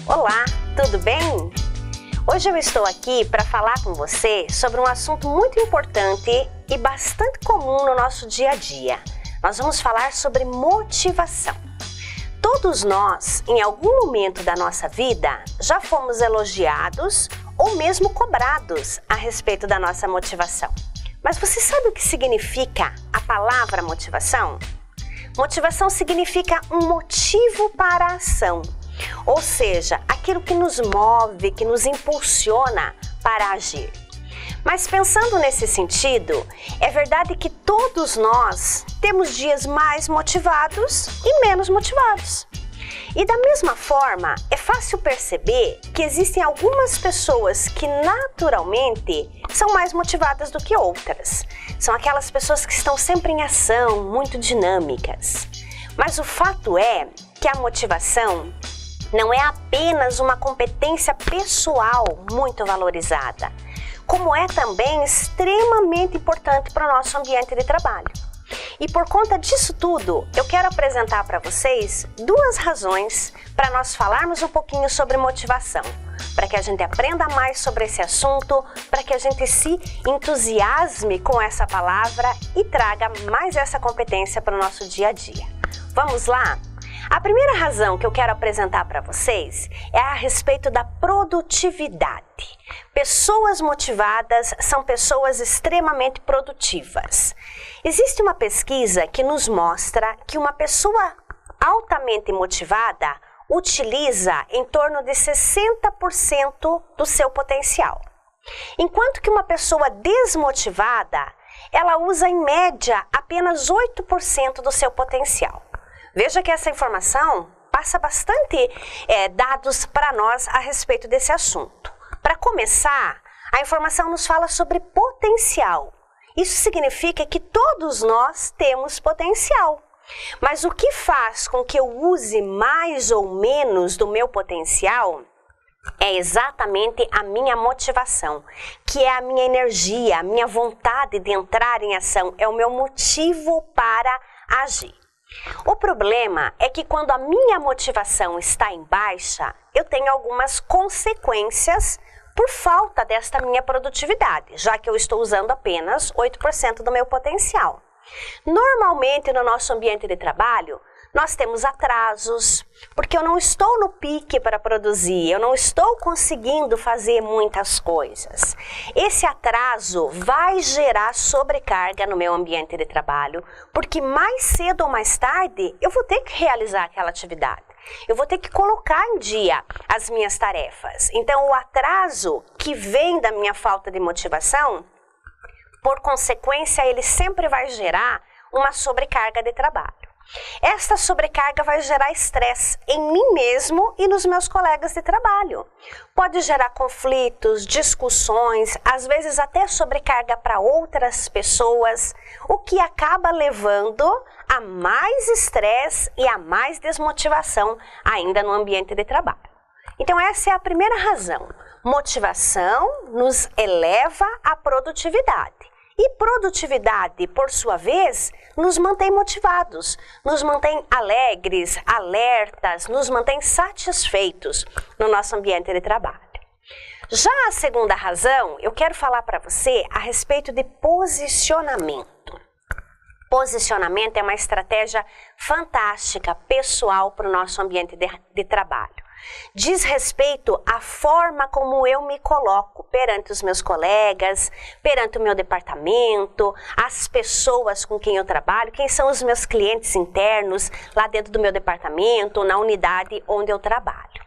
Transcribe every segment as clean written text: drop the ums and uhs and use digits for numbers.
Olá, tudo bem? Hoje eu estou aqui para falar com você sobre um assunto muito importante e bastante comum no nosso dia a dia. Nós vamos falar sobre motivação. Todos nós, em algum momento da nossa vida, já fomos elogiados ou mesmo cobrados a respeito da nossa motivação. Mas você sabe o que significa a palavra motivação? Motivação significa um motivo para a ação, ou seja, aquilo que nos move, que nos impulsiona para agir. Mas pensando nesse sentido, é verdade que todos nós temos dias mais motivados e menos motivados. E da mesma forma, é fácil perceber que existem algumas pessoas que naturalmente são mais motivadas do que outras. São aquelas pessoas que estão sempre em ação, muito dinâmicas. Mas o fato é que a motivação não é apenas uma competência pessoal muito valorizada, como é também extremamente importante para o nosso ambiente de trabalho. E por conta disso tudo, eu quero apresentar para vocês duas razões para nós falarmos um pouquinho sobre motivação, para que a gente aprenda mais sobre esse assunto, para que a gente se entusiasme com essa palavra e traga mais essa competência para o nosso dia a dia. Vamos lá? A primeira razão que eu quero apresentar para vocês é a respeito da produtividade. Pessoas motivadas são pessoas extremamente produtivas. Existe uma pesquisa que nos mostra que uma pessoa altamente motivada utiliza em torno de 60% do seu potencial. Enquanto que uma pessoa desmotivada, ela usa em média apenas 8% do seu potencial. Veja que essa informação passa bastante dados para nós a respeito desse assunto. Para começar, a informação nos fala sobre potencial. Isso significa que todos nós temos potencial. Mas o que faz com que eu use mais ou menos do meu potencial é exatamente a minha motivação, que é a minha energia, a minha vontade de entrar em ação, é o meu motivo para agir. O problema é que quando a minha motivação está em baixa, eu tenho algumas consequências por falta desta minha produtividade, já que eu estou usando apenas 8% do meu potencial. Normalmente no nosso ambiente de trabalho, nós temos atrasos, porque eu não estou no pique para produzir, eu não estou conseguindo fazer muitas coisas. Esse atraso vai gerar sobrecarga no meu ambiente de trabalho, porque mais cedo ou mais tarde eu vou ter que realizar aquela atividade. Eu vou ter que colocar em dia as minhas tarefas. Então, o atraso que vem da minha falta de motivação, por consequência, ele sempre vai gerar uma sobrecarga de trabalho. Esta sobrecarga vai gerar estresse em mim mesmo e nos meus colegas de trabalho. Pode gerar conflitos, discussões, às vezes até sobrecarga para outras pessoas, o que acaba levando a mais estresse e a mais desmotivação ainda no ambiente de trabalho. Então essa é a primeira razão. Motivação nos eleva à produtividade. E produtividade, por sua vez, nos mantém motivados, nos mantém alegres, alertas, nos mantém satisfeitos no nosso ambiente de trabalho. Já a segunda razão, eu quero falar para você a respeito de posicionamento. Posicionamento é uma estratégia fantástica, pessoal, para o nosso ambiente de trabalho. Diz respeito à forma como eu me coloco perante os meus colegas, perante o meu departamento, as pessoas com quem eu trabalho, quem são os meus clientes internos lá dentro do meu departamento, na unidade onde eu trabalho.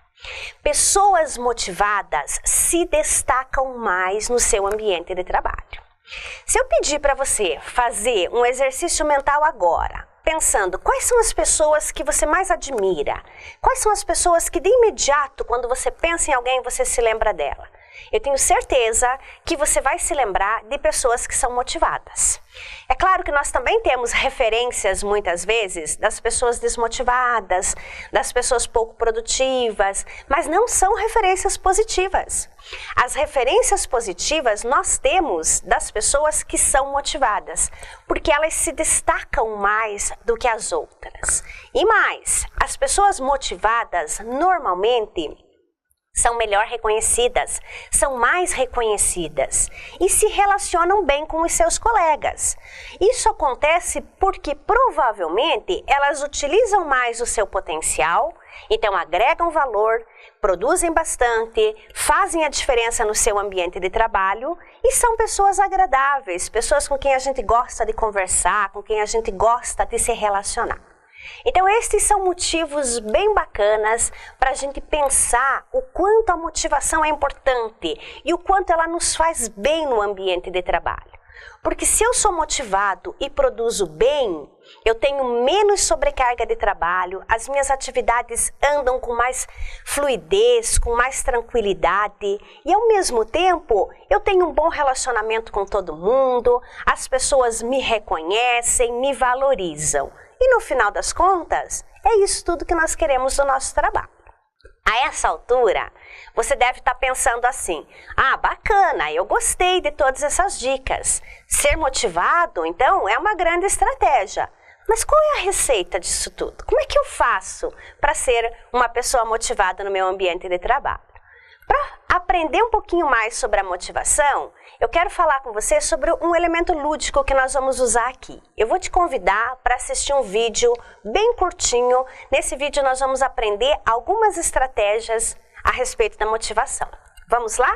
Pessoas motivadas se destacam mais no seu ambiente de trabalho. Se eu pedir para você fazer um exercício mental agora, pensando quais são as pessoas que você mais admira, quais são as pessoas que de imediato, quando você pensa em alguém, você se lembra dela. Eu tenho certeza que você vai se lembrar de pessoas que são motivadas. É claro que nós também temos referências, muitas vezes, das pessoas desmotivadas, das pessoas pouco produtivas, mas não são referências positivas. As referências positivas nós temos das pessoas que são motivadas, porque elas se destacam mais do que as outras. E mais, as pessoas motivadas, normalmente, são melhor reconhecidas, são mais reconhecidas e se relacionam bem com os seus colegas. Isso acontece porque provavelmente elas utilizam mais o seu potencial, então agregam valor, produzem bastante, fazem a diferença no seu ambiente de trabalho e são pessoas agradáveis, pessoas com quem a gente gosta de conversar, com quem a gente gosta de se relacionar. Então estes são motivos bem bacanas para a gente pensar o quanto a motivação é importante e o quanto ela nos faz bem no ambiente de trabalho. Porque se eu sou motivado e produzo bem, eu tenho menos sobrecarga de trabalho, as minhas atividades andam com mais fluidez, com mais tranquilidade e ao mesmo tempo eu tenho um bom relacionamento com todo mundo, as pessoas me reconhecem, me valorizam. E no final das contas, é isso tudo que nós queremos do nosso trabalho. A essa altura, você deve estar pensando assim, bacana, eu gostei de todas essas dicas. Ser motivado, então, é uma grande estratégia. Mas qual é a receita disso tudo? Como é que eu faço para ser uma pessoa motivada no meu ambiente de trabalho? Para aprender um pouquinho mais sobre a motivação, eu quero falar com você sobre um elemento lúdico que nós vamos usar aqui. Eu vou te convidar para assistir um vídeo bem curtinho. Nesse vídeo nós vamos aprender algumas estratégias a respeito da motivação. Vamos lá?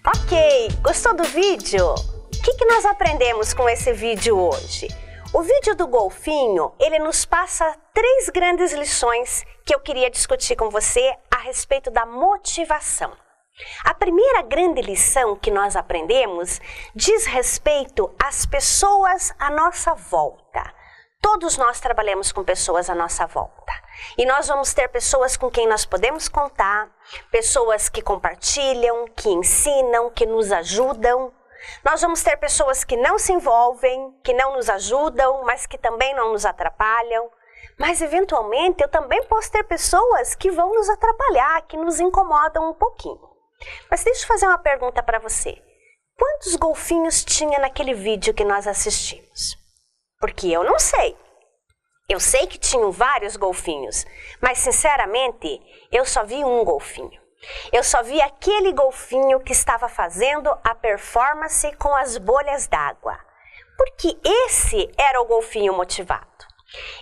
Ok, gostou do vídeo? O que nós aprendemos com esse vídeo hoje? O vídeo do golfinho, ele nos passa 3 grandes lições que eu queria discutir com você a respeito da motivação. A primeira grande lição que nós aprendemos diz respeito às pessoas à nossa volta. Todos nós trabalhamos com pessoas à nossa volta. E nós vamos ter pessoas com quem nós podemos contar, pessoas que compartilham, que ensinam, que nos ajudam. Nós vamos ter pessoas que não se envolvem, que não nos ajudam, mas que também não nos atrapalham. Mas, eventualmente, eu também posso ter pessoas que vão nos atrapalhar, que nos incomodam um pouquinho. Mas deixa eu fazer uma pergunta para você. Quantos golfinhos tinha naquele vídeo que nós assistimos? Porque eu não sei. Eu sei que tinham vários golfinhos, mas sinceramente eu só vi um golfinho. Eu só vi aquele golfinho que estava fazendo a performance com as bolhas d'água. Porque esse era o golfinho motivado.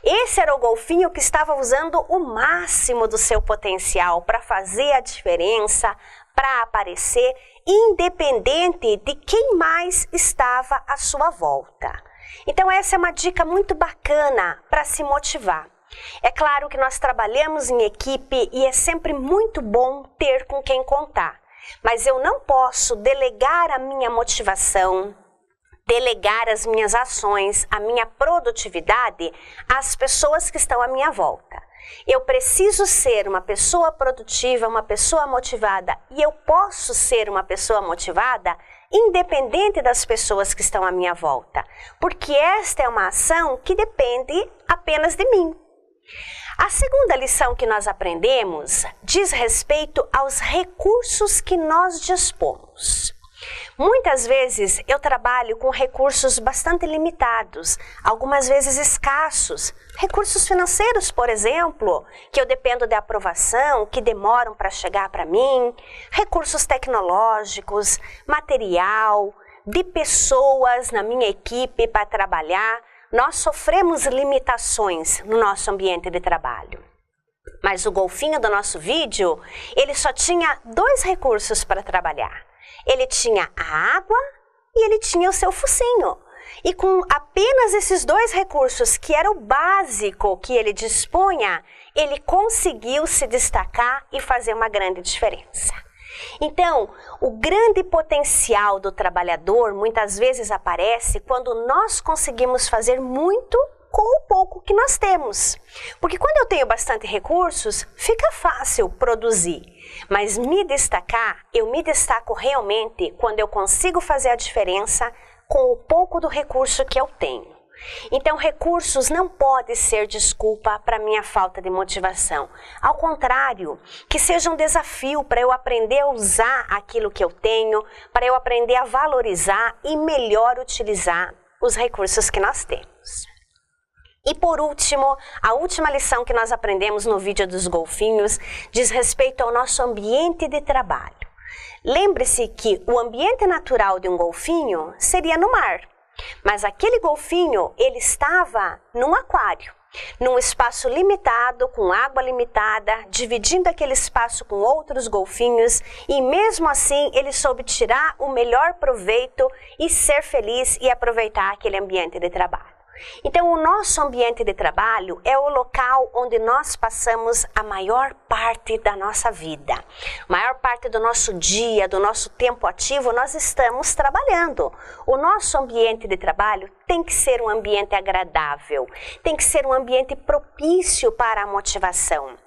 Esse era o golfinho que estava usando o máximo do seu potencial para fazer a diferença, para aparecer, independente de quem mais estava à sua volta. Então essa é uma dica muito bacana para se motivar. É claro que nós trabalhamos em equipe e é sempre muito bom ter com quem contar. Mas eu não posso delegar a minha motivação, delegar as minhas ações, a minha produtividade às pessoas que estão à minha volta. Eu preciso ser uma pessoa produtiva, uma pessoa motivada e eu posso ser uma pessoa motivada independente das pessoas que estão à minha volta, porque esta é uma ação que depende apenas de mim. A segunda lição que nós aprendemos diz respeito aos recursos que nós dispomos. Muitas vezes eu trabalho com recursos bastante limitados, algumas vezes escassos. Recursos financeiros, por exemplo, que eu dependo de aprovação, que demoram para chegar para mim. Recursos tecnológicos, material, de pessoas na minha equipe para trabalhar. nós sofremos limitações no nosso ambiente de trabalho. Mas o golfinho do nosso vídeo, ele só tinha 2 recursos para trabalhar. Ele tinha a água e ele tinha o seu focinho. E com apenas esses 2 recursos, que era o básico que ele dispunha, ele conseguiu se destacar e fazer uma grande diferença. Então, o grande potencial do trabalhador muitas vezes aparece quando nós conseguimos fazer muito com o pouco que nós temos. Porque quando eu tenho bastante recursos, fica fácil produzir. Mas me destacar, eu me destaco realmente quando eu consigo fazer a diferença com o pouco do recurso que eu tenho. Então, recursos não podem ser desculpa para minha falta de motivação. Ao contrário, que seja um desafio para eu aprender a usar aquilo que eu tenho, para eu aprender a valorizar e melhor utilizar os recursos que nós temos. E por último, a última lição que nós aprendemos no vídeo dos golfinhos diz respeito ao nosso ambiente de trabalho. Lembre-se que o ambiente natural de um golfinho seria no mar, mas aquele golfinho, ele estava num aquário, num espaço limitado, com água limitada, dividindo aquele espaço com outros golfinhos e mesmo assim ele soube tirar o melhor proveito e ser feliz e aproveitar aquele ambiente de trabalho. Então, o nosso ambiente de trabalho é o local onde nós passamos a maior parte da nossa vida. A maior parte do nosso dia, do nosso tempo ativo, nós estamos trabalhando. O nosso ambiente de trabalho tem que ser um ambiente agradável, tem que ser um ambiente propício para a motivação.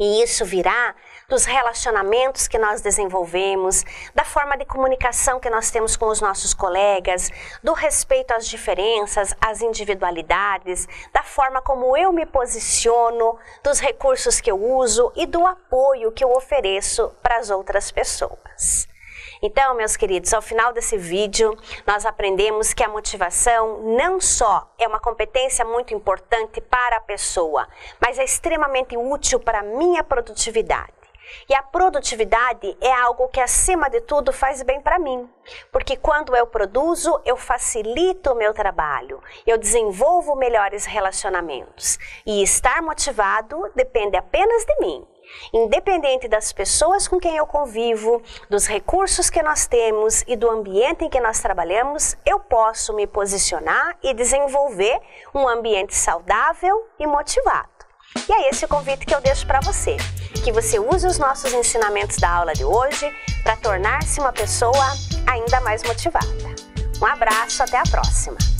E isso virá dos relacionamentos que nós desenvolvemos, da forma de comunicação que nós temos com os nossos colegas, do respeito às diferenças, às individualidades, da forma como eu me posiciono, dos recursos que eu uso e do apoio que eu ofereço para as outras pessoas. Então, meus queridos, ao final desse vídeo, nós aprendemos que a motivação não só é uma competência muito importante para a pessoa, mas é extremamente útil para a minha produtividade. E a produtividade é algo que, acima de tudo, faz bem para mim. Porque quando eu produzo, eu facilito o meu trabalho, eu desenvolvo melhores relacionamentos. E estar motivado depende apenas de mim. Independente das pessoas com quem eu convivo, dos recursos que nós temos e do ambiente em que nós trabalhamos, eu posso me posicionar e desenvolver um ambiente saudável e motivado. E é esse o convite que eu deixo para você, que você use os nossos ensinamentos da aula de hoje para tornar-se uma pessoa ainda mais motivada. Um abraço, até a próxima!